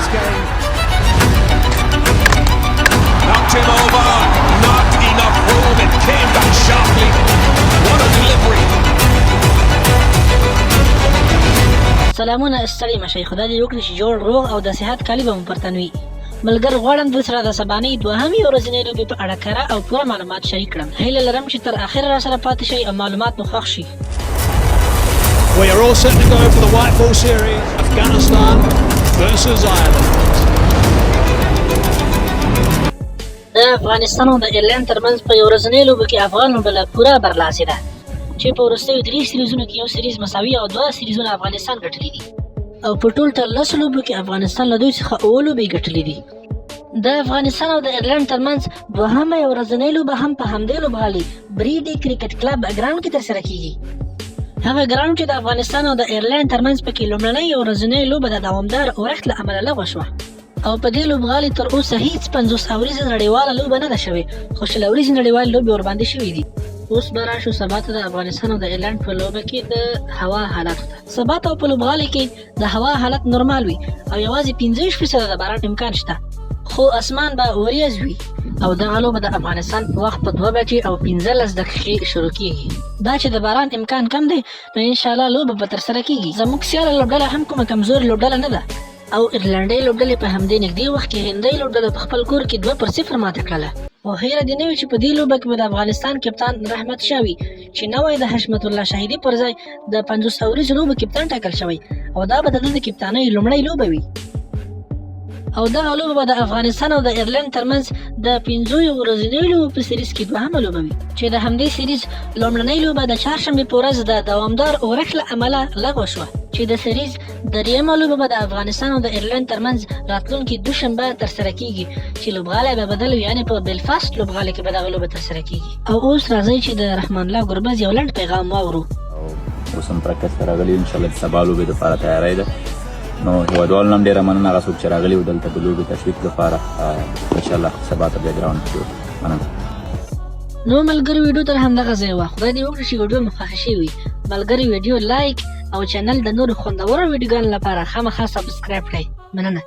this game. Knocked him over, not enough room, it came back sharply. What a delivery. سلامونه ستړي مشئ خدای دې وکړي چې جوړ روغ او د صحت کالي به مو پرته نه وي. ملګر غواړم د سره د سبانۍ دوهمې ورځنۍ لوبې په اړه کره او پوره معلومات شریک کړم. هیله لرم چې تر اخره راسره پاتې شئ او معلومات مو خوښ شي. We are all set to go for the white ball series. Afghanistan versus Ireland. د افغانستان او د ایرلند ترمنځ په یو ورځنۍ لوبه کې افغان لوبډله پوره برلاسې ده چې په وروستیو 3 سیریزونو کې یو سیریز مساوي او 2 سیریزونه افغانستان ګټلي دي او په ټول تر 10 لوبو کې افغانستان له دوی څخه اوه لوبې ګټلې دي. د افغانستان او د ایرلند ترمنځ دوهمه یو ورځنۍ لوبه هم په همدې لوبغالي بریډي کرکټ کلب ګراوند کې ترسره کیږي. هغه ګراوند چې د افغانستان او د ایرلند ترمنځ پکې لومړنۍ یو ورځنۍ لوبه د دوامدار اورښت له امله لغوه شوه او په دې لوبغالي تر اوسه هیڅ 50 اوریزه نړیواله لوبه نه ده شوې خو شل اوریزې نړیوالې لوبې ورباندې شوې دي. اوس به راشو سبا ته د افغانستان او د ایرلند په لوبه کې د هوا حالاتو ته. سبا ته په لوبغالي کې د هوا حالت نورمال وي او یوازې 15% د باران امکان شته خو اسمان به وریځ وي او دغه لوبه د افغانستان په وخت په 2 بجې او 15 دقیقې شروع کیږي. دا چې د باران امکان کم دی نو ان شاء الله لوبه به ترسره کیږي. زموږ سیاله لوبډله هم کومه کمزورې لوبډله نه ده او ایرلنډۍ لوبډلې په همدې نږدې وخت کې هندۍ لوبډله په خپل کور کې 2-0 ماته کړله او هیله دې نه وي چې په دې لوبه کې به د افغانستان کپتان رحمت شاه وي چې نوی د حشمت الله شهیدي پر ځای د 50 اوریزو لوبو کپتان ټاکل شوی او دا به د ده د کپتانۍ لومړۍ لوبه وي او دغه لوبه به د افغانستان او د ایرلند ترمنځ د 5 ورځنیو لوبو په سیریز کې دوهمه لوبه وي چې د همدې سیریز لومړنۍ لوبه د چهارشنبې په ورځ د دوامدار اورښت له امله لغوه شوه چې د سیریز دریمه لوبه به د افغانستان او د ایرلند ترمنځ راتلونکي دوشنبه ترسره کیږي چې لوبغالی به بدل وي یعنې په بیلفاست لوبغالي کې به دغه لوبه ترسره کیږي. او اوس راځئ چې د رحمان الله ګربز یو لنډ پیغام واورو. اوس هم پرکټ ته راغلي انشاءالله د سبا لوبې دپاره تیاری ده نو هېوادوالو نه هم ډېره مننه هغه څوک چې راغلي وو دلته د لوبې تشویق لپاره انشاءالله سبا ته بیا ګراوند کې مننه. نو ملګري ویډیو تر همدغه ځای وه. خدای دې وکړي چې ویډیو مو خوښه شوې وي. ملګري ویډیو لایک او چینل د نورو خوندورو ویډیوګانو لپاره خامخا سبسکرایب کړئ. مننه.